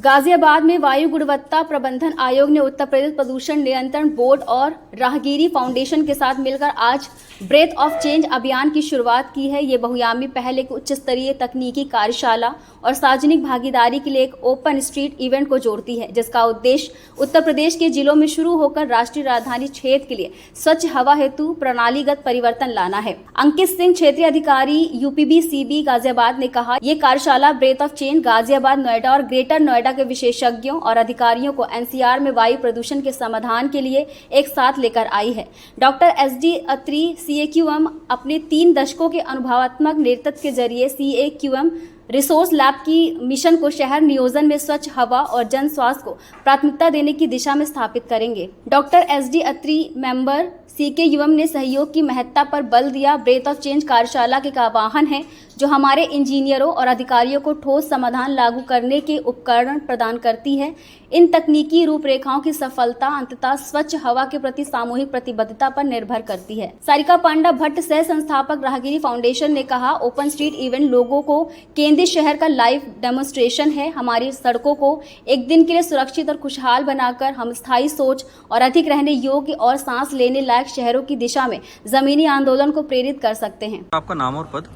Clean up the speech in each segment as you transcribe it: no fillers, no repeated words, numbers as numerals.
गाजियाबाद में वायु गुणवत्ता प्रबंधन आयोग ने उत्तर प्रदेश प्रदूषण नियंत्रण बोर्ड और राहगीरी फाउंडेशन के साथ मिलकर आज ब्रेथ ऑफ चेंज अभियान की शुरुआत की है। ये बहुआयामी पहल एक उच्च स्तरीय तकनीकी कार्यशाला और सार्वजनिक भागीदारी के लिए एक ओपन स्ट्रीट इवेंट को जोड़ती है, जिसका उद्देश्य उत्तर प्रदेश के जिलों में शुरू होकर राष्ट्रीय राजधानी क्षेत्र के लिए स्वच्छ हवा हेतु प्रणालीगत परिवर्तन लाना है। अंकित सिंह, क्षेत्रीय अधिकारी यूपीबीसीबी गाजियाबाद ने कहा, ये कार्यशाला breath of change Ghaziabad, Noida और ग्रेटर नोएडा के विशेषज्ञों और अधिकारियों को एनसीआर में वायु प्रदूषण के समाधान के लिए एक साथ लेकर आई है। डॉक्टर एसडी अत्री सीएक्यूएम अपने 3 दशकों के अनुभवात्मक नेतृत्व के जरिए सीएक्यूएम रिसोर्स लैब की मिशन को शहर नियोजन में स्वच्छ हवा और जन स्वास्थ्य को प्राथमिकता देने की दिशा में स्थापित करेंगे। डॉक्टर एसडी अत्री मेंबर सीकेयूएम ने सहयोग की महत्ता पर बल दिया। ब्रेथ ऑफ चेंज कार्यशाला के आह्वान है जो हमारे इंजीनियरों और अधिकारियों को ठोस समाधान लागू करने के उपकरण प्रदान करती है। इन तकनीकी रूपरेखाओं की सफलता अंततः स्वच्छ हवा के प्रति सामूहिक प्रतिबद्धता पर निर्भर करती है। सारिका पांडा भट्ट, सह संस्थापक राहगीरी फाउंडेशन ने कहा, ओपन स्ट्रीट इवेंट लोगों को केंद्रीय शहर का लाइव डेमोन्स्ट्रेशन है। हमारी सड़कों को एक दिन के लिए सुरक्षित और खुशहाल बनाकर हम स्थायी सोच और अधिक रहने योग्य और सांस लेने लायक शहरों की दिशा में जमीनी आंदोलन को प्रेरित कर सकते हैं। आपका नाम और पद?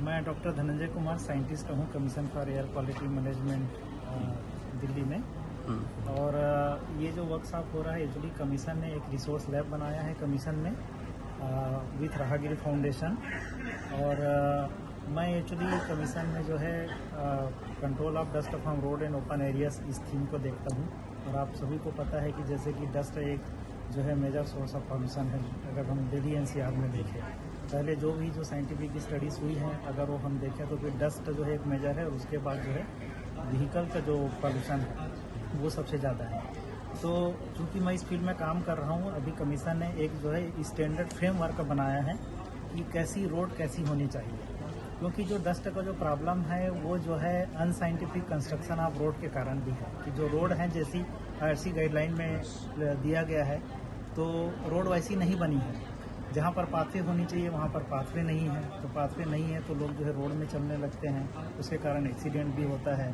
मैं डॉक्टर धनंजय कुमार, साइंटिस्ट हूँ, commission for Air Quality management Delhi में। और ये जो वर्कशॉप हो रहा है, एक्चुअली कमीशन ने एक रिसोर्स लैब बनाया है कमीशन में विथ राहगीरी फाउंडेशन। और मैं एक्चुअली कमीशन में जो है control of dust from road and open areas इस थीम को देखता हूँ। और आप सभी को पता है कि जैसे कि डस्ट एक जो है मेजर सोर्स ऑफ पॉल्यूशन है। अगर हम दिल्ली एनसीआर में देखें, पहले जो साइंटिफिक स्टडीज़ हुई हैं, अगर वो हम देखें तो फिर डस्ट जो है एक मेजर है, और उसके बाद जो है व्हीकल का जो पॉल्यूशन है वो सबसे ज़्यादा है। तो चूँकि मैं इस फील्ड में काम कर रहा हूँ, अभी कमीशन ने एक जो है स्टैंडर्ड फ्रेमवर्क बनाया है कि कैसी रोड कैसी होनी चाहिए। क्योंकि जो डस्ट का जो प्रॉब्लम है वो जो है अनसाइंटिफिक कंस्ट्रक्शन ऑफ रोड के कारण भी है कि जो रोड है जैसी आरसी गाइडलाइन में दिया गया है, तो रोड वैसी नहीं बनी है। जहाँ पर पाथवे होनी चाहिए वहाँ पर पाथवे नहीं है, तो पाथवे नहीं है तो लोग जो है रोड में चलने लगते हैं, उसके कारण एक्सीडेंट भी होता है।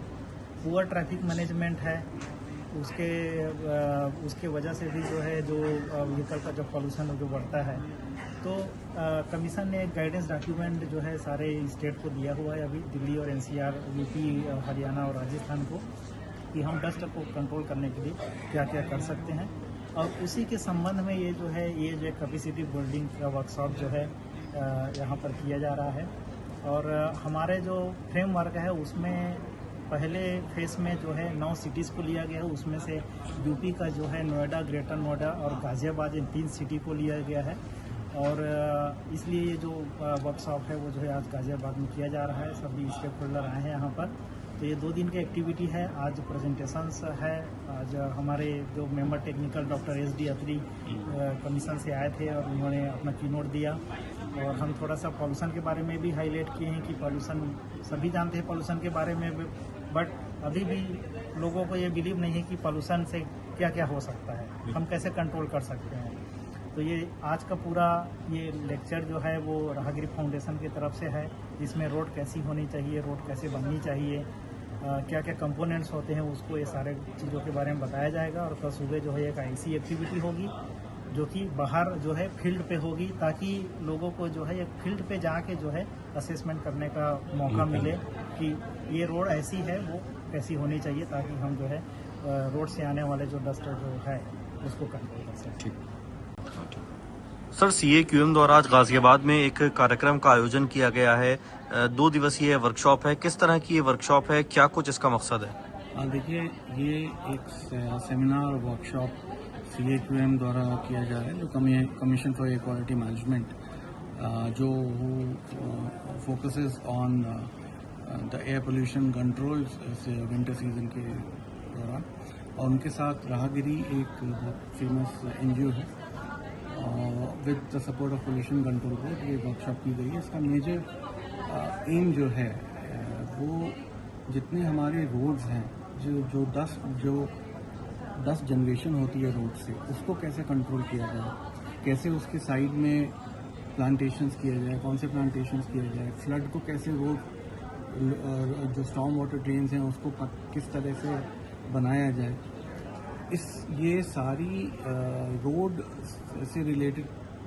पुअर ट्रैफिक मैनेजमेंट है, उसके वजह से भी जो है जो व्हीकल का जो पॉल्यूशन जो बढ़ता है। तो कमीशन ने एक गाइडेंस डॉक्यूमेंट जो है सारे स्टेट को दिया हुआ है अभी, दिल्ली और एनसीआर, यूपी, हरियाणा और राजस्थान को, कि हम डस्ट को कंट्रोल करने के लिए क्या क्या कर सकते हैं। और उसी के संबंध में ये जो कैपेसिटी बिल्डिंग का वर्कशॉप जो है यहाँ पर किया जा रहा है। और हमारे जो फ्रेमवर्क है उसमें पहले फेस में जो है 9 सिटीज़ को लिया गया है, उसमें से यूपी का जो है नोएडा, ग्रेटर नोएडा और गाजियाबाद, इन 3 सिटी को लिया गया है। और इसलिए ये जो वर्कशॉप है वो जो है आज गाजियाबाद में किया जा रहा है। सभी स्टेक होल्डर आए हैं यहाँ पर। तो ये 2 दिन की एक्टिविटी है। आज प्रेजेंटेशंस है। आज हमारे जो मेंबर टेक्निकल डॉक्टर एसडी अत्री कमीशन से आए थे और उन्होंने अपना कीनोट दिया। और हम थोड़ा सा पॉल्यूशन के बारे में भी हाईलाइट किए हैं कि पॉल्यूशन सभी जानते हैं पॉल्यूशन के बारे में, बट अभी भी लोगों को ये बिलीव नहीं है कि पॉल्यूशन से क्या क्या हो सकता है, हम कैसे कंट्रोल कर सकते हैं। तो ये आज का पूरा ये लेक्चर जो है वो राहगीरी फाउंडेशन की तरफ से है, जिसमें रोड कैसी होनी चाहिए, रोड कैसे बननी चाहिए, क्या क्या कंपोनेंट्स होते हैं, उसको ये सारे चीज़ों के बारे में बताया जाएगा। और कल सुबह जो है एक ऐसी एक्टिविटी होगी जो कि बाहर जो है फील्ड पे होगी, ताकि लोगों को जो है एक फील्ड पे जाके जो है असेसमेंट करने का मौका मिले कि ये रोड ऐसी है वो कैसी होनी चाहिए, ताकि हम जो है रोड से आने वाले जो डस्ट जो है उसको कंट्रोल कर सकें। सर, सीएक्यूएम द्वारा आज गाजियाबाद में एक कार्यक्रम का आयोजन किया गया है। 2 दिवसीय वर्कशॉप है। किस तरह की ये वर्कशॉप है, क्या कुछ इसका मकसद है? देखिए, ये एक सेमिनार वर्कशॉप सीएक्यूएम द्वारा किया जा रहा है, जो Commission for Air Quality Management, जो focuses on the air pollution control winter season के दौरान। और उनके साथ राहगीरी एक बहुत फेमस एनजीओ है, with the support of pollution control board ये वर्कशॉप की गई है। इसका मेजर एम जो है वो जितने हमारे रोड्स हैं, जो डस्ट जनरेशन होती है रोड से, उसको कैसे कंट्रोल किया जाए, कैसे उसके साइड में प्लांटेशंस किया जाए, कौन से प्लांटेशंस किया जाए, फ्लड को कैसे रोक जो स्टॉर्म वाटर ड्रेन्स हैं उसको किस तरह से बनाया जाए, ये सारी रोड से रिलेटेड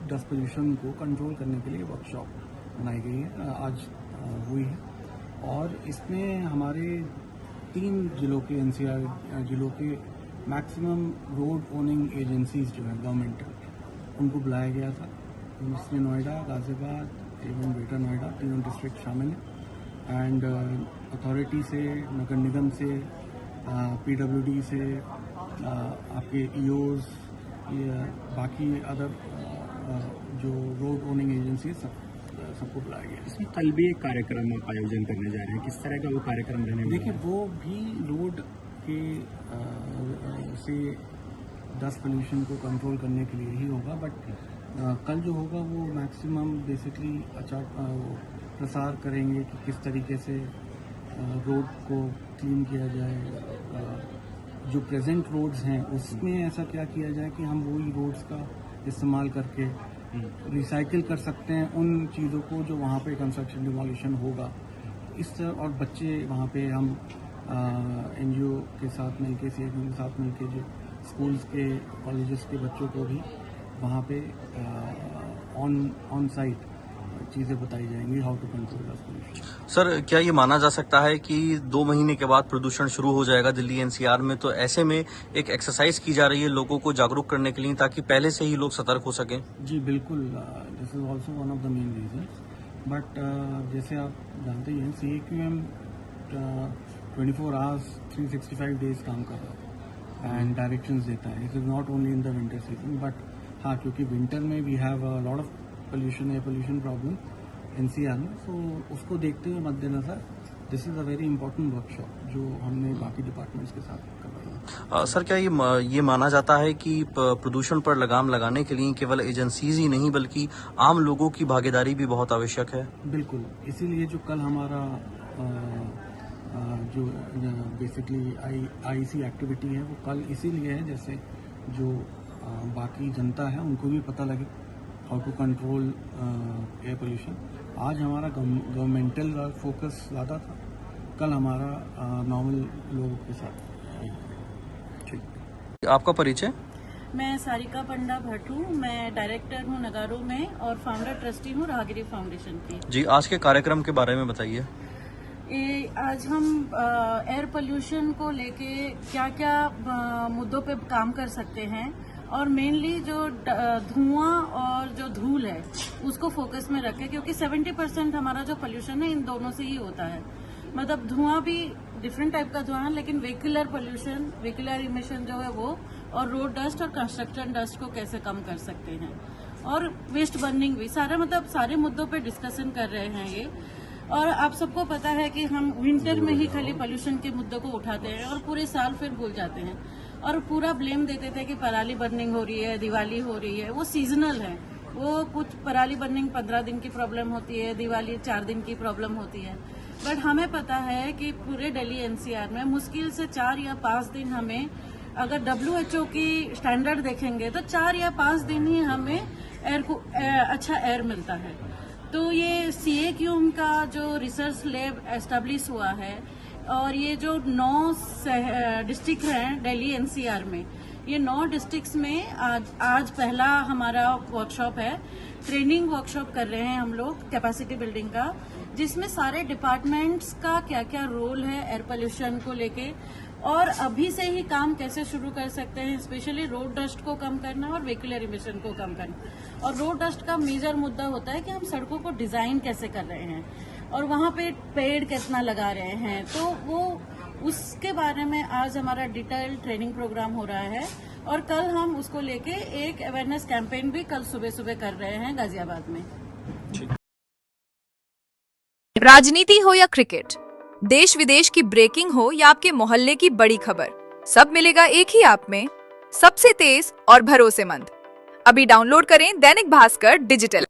डस्ट पोल्यूशन को कंट्रोल करने के लिए वर्कशॉप बनाई गई है, आज हुई है। और इसमें हमारे 3 जिलों के NCR जिलों के मैक्सिमम रोड ओनिंग एजेंसीज जो है गवर्नमेंटल, उनको बुलाया गया था। इसमें नोएडा, गाजियाबाद एवं ग्रेटर नोएडा तीनों डिस्ट्रिक्ट शामिल हैं। एंड अथॉरिटी से, नगर निगम से, PWD से, आपके EOs, बाकी अदर जो रोड ओनिंग एजेंसी सबको बुलाया गया। इसमें कल भी एक कार्यक्रम आप आयोजन करने जा रहे हैं, किस तरह का वो कार्यक्रम रहने वाला है? देखिए, वो भी रोड के से डस्ट पोल्यूशन को कंट्रोल करने के लिए ही होगा, बट कल जो होगा वो मैक्सिमम बेसिकली प्रसार करेंगे कि किस तरीके से रोड को क्लीन किया जाए। जो प्रेजेंट रोड्स हैं उसमें ऐसा क्या किया जाए कि हम वही रोड्स का इस्तेमाल करके रिसाइकिल कर सकते हैं उन चीज़ों को जो वहाँ पे कंस्ट्रक्शन डिमोलिशन होगा। इस तरह, और बच्चे वहाँ पे हम NGO के साथ मिलके, CFO के साथ मिलके, जो स्कूल्स के, कॉलेजेस के बच्चों को भी वहाँ पे ऑन साइट चीज़ें बताई जाएंगी, how to control dust pollution. Sir, क्या ये माना जा सकता है कि 2 महीने के बाद प्रदूषण शुरू हो जाएगा दिल्ली NCR में, तो ऐसे में एक एक्सरसाइज की जा रही है लोगों को जागरूक करने के लिए, ताकि पहले से ही लोग सतर्क हो सकें? जी बिल्कुल, this is also one of the main reasons. But जैसे आप जानते ही हैं, CAQM 24 आवर्स 365 डेज काम कर रहा है एंड डायरेक्शंस देता है। It is not only in the winter season, but हाँ, क्योंकि विंटर में we have a lot of pollution, air pollution problem NCR में, सो उसको देखते हुए मद्देनजर this is a very important workshop जो हमने बाकी डिपार्टमेंट्स के साथ करवाई है। सर, क्या ये माना जाता है कि प्रदूषण पर लगाम लगाने के लिए केवल एजेंसीज ही नहीं बल्कि आम लोगों की भागीदारी भी बहुत आवश्यक है? बिल्कुल, इसीलिए जो कल हमारा जो बेसिकली IEC एक्टिविटी है वो कल इसीलिए है, जैसे जो बाकी जनता है उनको भी पता लगे how to control air pollution. आज हमारा गवर्नमेंटल फोकस ज़्यादा था, कल हमारा नॉर्मल लोगों के साथ। ठीक, आपका परिचय? मैं सारिका पंडा भट्ट हूँ, मैं डायरेक्टर हूँ नगारो में और फाउंडर ट्रस्टी हूँ राहगिरी फाउंडेशन की। जी, आज के कार्यक्रम के बारे में बताइए। आज हम एयर पोल्यूशन को लेके क्या क्या मुद्दों पे काम कर सकते हैं, और मेनली जो धुआं और जो धूल है उसको फोकस में रखें, क्योंकि 70% हमारा जो पोल्यूशन है इन दोनों से ही होता है। मतलब धुआं भी डिफरेंट टाइप का धुआं है, लेकिन व्हीकुलर पोल्यूशन, व्हीकुलर इमिशन जो है वो, और रोड डस्ट और कंस्ट्रक्शन डस्ट को कैसे कम कर सकते हैं, और वेस्ट बर्निंग भी, सारे मुद्दों पे डिस्कशन कर रहे हैं ये। और आप सबको पता है कि हम विंटर में ही खाली पोल्यूशन के मुद्दों को उठाते हैं और पूरे साल फिर भूल जाते हैं, और पूरा ब्लेम देते थे कि पराली बर्निंग हो रही है, दिवाली हो रही है। वो सीजनल है, वो कुछ पराली बर्निंग 15 दिन की प्रॉब्लम होती है, दिवाली 4 दिन की प्रॉब्लम होती है। बट हमें पता है कि पूरे दिल्ली NCR में मुश्किल से 4 या 5 दिन हमें, अगर WHO की स्टैंडर्ड देखेंगे तो 4 या 5 दिन ही हमें एयर को अच्छा एयर मिलता है। तो ये CAQM का जो रिसर्च लैब एस्टेब्लिश हुआ है, और ये जो 9 डिस्ट्रिक्ट हैं दिल्ली NCR में, ये 9 डिस्ट्रिक्ट्स में आज पहला हमारा वर्कशॉप है, ट्रेनिंग वर्कशॉप कर रहे हैं हम लोग कैपेसिटी बिल्डिंग का, जिसमें सारे डिपार्टमेंट्स का क्या क्या रोल है एयर पोल्यूशन को लेके, और अभी से ही काम कैसे शुरू कर सकते हैं, स्पेशली रोड डस्ट को कम करना और व्हीकुलर इमिशन को कम करना। और रोड डस्ट का मेजर मुद्दा होता है कि हम सड़कों को डिजाइन कैसे कर रहे हैं और वहाँ पे पेड़ कितना लगा रहे हैं, तो वो उसके बारे में आज हमारा डिटेल ट्रेनिंग प्रोग्राम हो रहा है, और कल हम उसको लेके एक अवेयरनेस कैंपेन भी कल सुबह सुबह कर रहे हैं गाजियाबाद में। राजनीति हो या क्रिकेट, देश विदेश की ब्रेकिंग हो या आपके मोहल्ले की बड़ी खबर, सब मिलेगा एक ही ऐप में, सबसे तेज और भरोसेमंद। अभी डाउनलोड करें दैनिक भास्कर डिजिटल।